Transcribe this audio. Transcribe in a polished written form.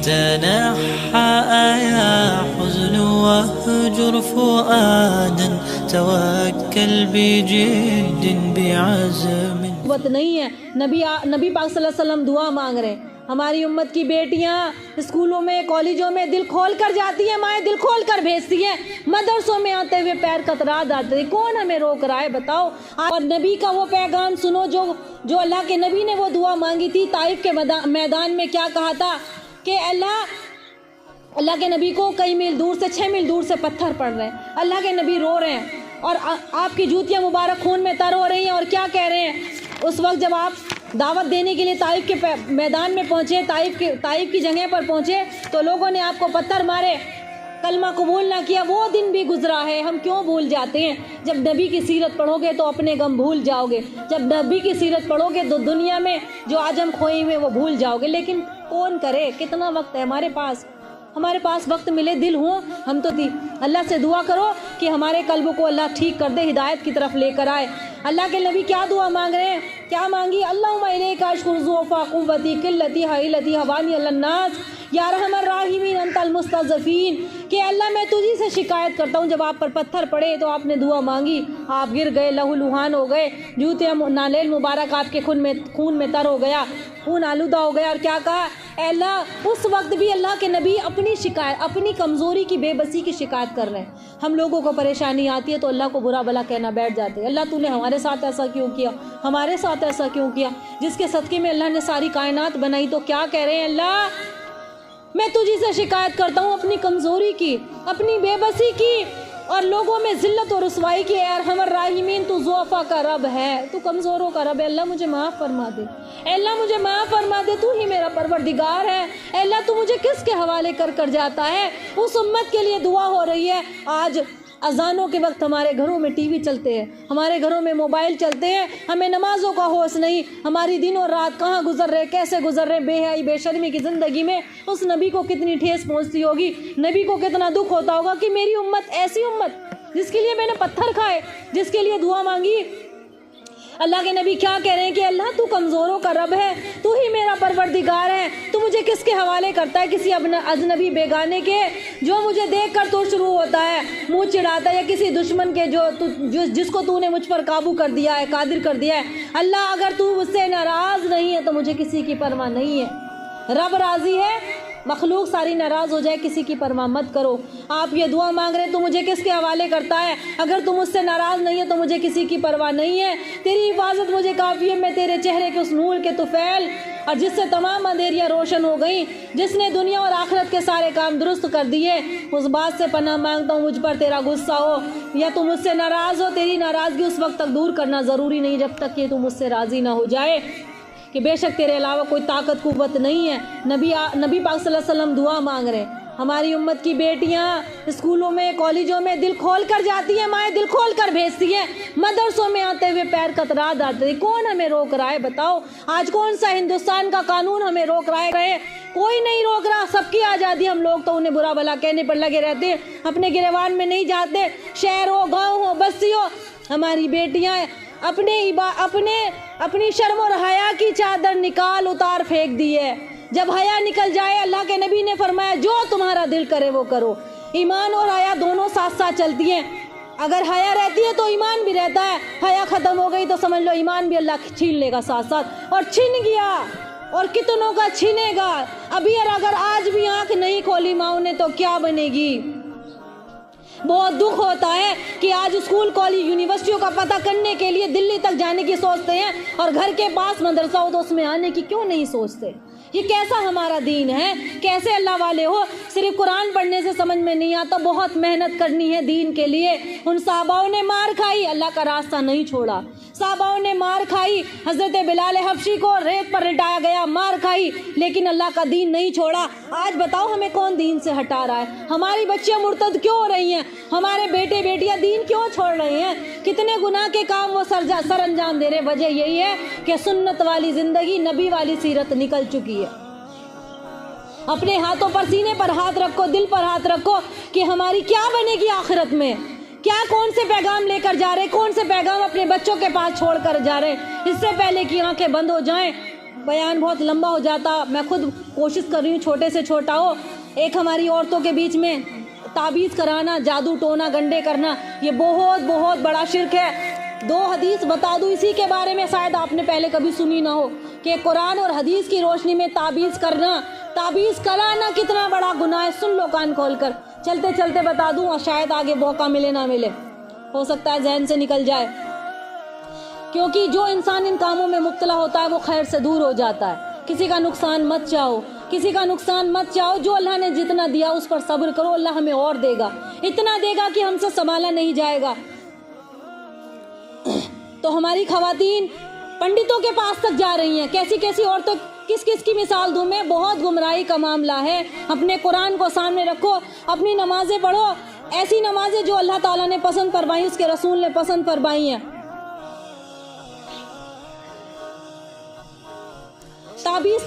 تنحى يا حزن واهجر فؤادا توكل بجد بعزم. وقت نہیں ہے. نبی پاک صلی اللہ علیہ وسلم دعا مانگ رہے ہیں. ہماری امت کی بیٹیاں اسکولوں میں کالجوں میں دل کھول کر جاتی ہیں, مائیں دل کھول کر بھیجتی ہیں, مدرسوں میں آتے ہوئے پیر کترا جاتے ہیں. کون ہمیں روک رہا ہے بتاؤ؟ اور نبی کا وہ پیغام سنو جو اللہ کے نبی نے وہ دعا مانگی تھی طائف کے میدان میں. کیا کہا تھا کہ اللہ کے نبی کو کئی میل دور سے 6 میل دور سے پتھر پڑ رہے ہیں, اللہ کے نبی رو رہے ہیں اور آپ کی جوتیاں مبارک خون میں تر ہو رہی ہیں. اور کیا کہہ رہے ہیں اس وقت جب آپ دعوت دینے کے لیے طائف کے میدان میں پہنچے, طائف کی جگہ پر پہنچے تو لوگوں نے آپ کو پتھر مارے, کلمہ قبول نہ کیا. وہ دن بھی گزرا ہے, ہم کیوں بھول جاتے ہیں؟ جب نبی کی سیرت پڑھو گے تو اپنے غم بھول جاؤ گے, جب نبی کی سیرت پڑھو گے تو دنیا میں جو آج ہم کھوئے ہوئے وہ بھول جاؤ گے. لیکن کون کرے, کتنا وقت ہے ہمارے پاس وقت ملے, دل ہوں ہم تو تھی. اللہ سے دعا کرو کہ ہمارے قلب کو اللہ ٹھیک کر دے, ہدایت کی طرف لے کر آئے. اللہ کے نبی کیا دعا مانگ رہے ہیں, کیا مانگی؟ اللہم الیک اشکر ضعف قوتی قلتی حیلتی حوانی علی الناس یا ارحم الراحمین انت المستضعفین. کہ اللہ میں تجھی سے شکایت کرتا ہوں, جب آپ پر پتھر پڑے تو آپ نے دعا مانگی, آپ گر گئے, لہو لہان ہو گئے, جوتے نالیل مبارک آپ کے خون میں تر ہو گیا, خون آلودہ ہو گیا. اور کیا کہا؟ اے اللہ, اس وقت بھی اللہ کے نبی اپنی شکایت, اپنی کمزوری کی, بے بسی کی شکایت کر رہے ہیں. ہم لوگوں کو پریشانی آتی ہے تو اللہ کو برا بلا کہنا بیٹھ جاتے ہیں. اللہ تو نے ہمارے ساتھ ایسا کیوں کیا, ہمارے ساتھ ایسا کیوں کیا؟ جس کے صدقے میں اللہ نے ساری کائنات بنائی. تو کیا کہہ رہے ہیں؟ اللہ میں تجھی سے شکایت کرتا ہوں اپنی کمزوری کی, اپنی بے بسی کی, اور لوگوں میں ذلت اور رسوائی کی. اے ارحم الراحمین, تو ضعفا کا رب ہے, تو کمزوروں کا رب ہے. اللہ مجھے معاف فرما دے, اے اللہ مجھے معاف فرما دے, تو ہی میرا پروردگار ہے. اے اللہ تو مجھے کس کے حوالے کر جاتا ہے؟ اس امت کے لیے دعا ہو رہی ہے. آج اذانوں کے وقت ہمارے گھروں میں ٹی وی چلتے ہیں, ہمارے گھروں میں موبائل چلتے ہیں, ہمیں نمازوں کا ہوش نہیں. ہماری دن اور رات کہاں گزر رہے, کیسے گزر رہے, بے حیائی بے شرمی کی زندگی میں. اس نبی کو کتنی ٹھیس پہنچتی ہوگی, نبی کو کتنا دکھ ہوتا ہوگا کہ میری امت, ایسی امت جس کے لیے میں نے پتھر کھائے, جس کے لیے دعا مانگی. اللہ کے نبی کیا کہہ رہے ہیں کہ اللہ تو کمزوروں کا رب ہے, تو ہی میرا پروردگار ہے. تو مجھے کس کے حوالے کرتا ہے؟ کسی اجنبی بیگانے کے, جو مجھے دیکھ کر تو شروع ہوتا ہے منہ چڑھاتا ہے, یا کسی دشمن کے جس کو تو نے مجھ پر قابو کر دیا ہے, قادر کر دیا ہے. اللہ اگر تو مجھ سے ناراض نہیں ہے تو مجھے کسی کی پرواہ نہیں ہے. رب راضی ہے, مخلوق ساری ناراض ہو جائے, کسی کی پرواہ مت کرو. آپ یہ دعا مانگ رہے تو مجھے کس کے حوالے کرتا ہے؟ اگر تم مجھ سے ناراض نہیں ہے تو مجھے کسی کی پرواہ نہیں ہے. تیری حفاظت مجھے کافی ہے. میں تیرے چہرے کے اس نور کے طفیل, اور جس سے تمام اندھیریاں روشن ہو گئیں, جس نے دنیا اور آخرت کے سارے کام درست کر دیے, اس بات سے پناہ مانگتا ہوں مجھ پر تیرا غصہ ہو یا تم مجھ سے ناراض ہو. تیری ناراضگی اس وقت تک دور کرنا ضروری نہیں جب تک کہ تم مجھ سے راضی نہ ہو جائے, کہ بے شک تیرے علاوہ کوئی طاقت قوت نہیں ہے. نبی پاک صلی اللہ علیہ وسلم دعا مانگ رہے ہیں. ہماری امت کی بیٹیاں اسکولوں میں کالجوں میں دل کھول کر جاتی ہیں, مائیں دل کھول کر بھیجتی ہیں, مدرسوں میں آتے ہوئے پیر کترا جاتے ہیں. کون ہمیں روک رہا ہے بتاؤ؟ آج کون سا ہندوستان کا قانون ہمیں روک رہا ہے؟ کوئی نہیں روک رہا, سب کی آزادی. ہم لوگ تو انہیں برا بھلا کہنے پر لگے رہتے ہیں, اپنے گریوان میں نہیں جاتے. شہر ہو, گاؤں ہو, بستی ہو, ہماری بیٹیاں اپنی شرم اور حیا کی چادر نکال اتار پھینک دی ہے. جب حیا نکل جائے, اللہ کے نبی نے فرمایا جو تمہارا دل کرے وہ کرو. ایمان اور حیا دونوں ساتھ ساتھ چلتی ہیں. اگر حیا رہتی ہے تو ایمان بھی رہتا ہے, حیا ختم ہو گئی تو سمجھ لو ایمان بھی اللہ چھین لے گا ساتھ ساتھ. اور چھن گیا, اور کتنوں کا چھینے گا. ابھی اگر آج بھی آنکھ نہیں کھولی ماؤں نے تو کیا بنے گی؟ بہت دکھ ہوتا ہے کہ آج اسکول کالج یونیورسٹیوں کا پتہ کرنے کے لیے دلی تک جانے کی سوچتے ہیں, اور گھر کے پاس مدرسہ ہو تو اس میں آنے کی کیوں نہیں سوچتے؟ یہ کیسا ہمارا دین ہے؟ کیسے اللہ والے ہو؟ صرف قرآن پڑھنے سے سمجھ میں نہیں آتا, بہت محنت کرنی ہے دین کے لیے. ان صحاباؤں نے مار کھائی, اللہ کا راستہ نہیں چھوڑا. صحاباؤں نے مار کھائی, حضرت بلال حبشی کو ریت پر لٹایا گیا, مار کھائی, لیکن اللہ کا دین نہیں چھوڑا. آج بتاؤ ہمیں کون دین سے ہٹا رہا ہے؟ ہماری بچیاں مرتد کیوں ہو رہی ہیں؟ ہمارے بیٹے بیٹیاں دین کیوں چھوڑ رہے ہیں؟ کتنے گناہ کے کام وہ سر انجام دے رہے. وجہ یہی ہے کہ سنت والی زندگی, نبی والی سیرت نکل چکی ہے. اپنے ہاتھوں پر, سینے پر ہاتھ رکھو, دل پر ہاتھ رکھو کہ ہماری کیا بنے گی آخرت میں. کیا کون سے پیغام لے کر جا رہے, کون سے پیغام اپنے بچوں کے پاس چھوڑ کر جا رہے. اس سے پہلے کہ آنکھیں بند ہو جائیں, بیان بہت لمبا ہو جاتا، میں خود کوشش کر رہی ہوں چھوٹے سے چھوٹا ہو. ایک ہماری عورتوں کے بیچ میں تعبیذ کرانا، جادو ٹونا گنڈے کرنا، یہ بہت بہت بڑا شرک ہے. 2 حدیث بتا دوں اسی کے بارے میں، شاید آپ نے پہلے کبھی سنی نہ ہو، کہ قرآن اور حدیث کی روشنی میں تعبیذ کرنا، تعبیذ کرانا کتنا بڑا گناہ ہے. سن لو کان کھول کر، چلتے چلتے بتا دوں اور شاید آگے موقع ملے نہ ملے، ہو سکتا ہے ذہن سے نکل جائے. کیونکہ جو انسان ان کاموں میں مبتلا ہوتا ہے وہ خیر سے دور ہو جاتا ہے. کسی کا نقصان مت چاہو، کسی کا نقصان مت چاہو. جو اللہ نے جتنا دیا اس پر صبر کرو، اللہ ہمیں اور دے گا، اتنا دے گا کہ ہم سے سنبھالا نہیں جائے گا. تو ہماری خواتین پنڈتوں کے پاس تک جا رہی ہیں. کیسی کیسی عورتوں، کس کس کی مثال دوں میں؟ بہت گمراہی کا معاملہ ہے. اپنے قرآن کو سامنے رکھو، اپنی نمازیں پڑھو، ایسی نمازیں جو اللہ تعالیٰ نے پسند فرمائی، اس کے رسول نے پسند فرمائی ہیں. تعبیذ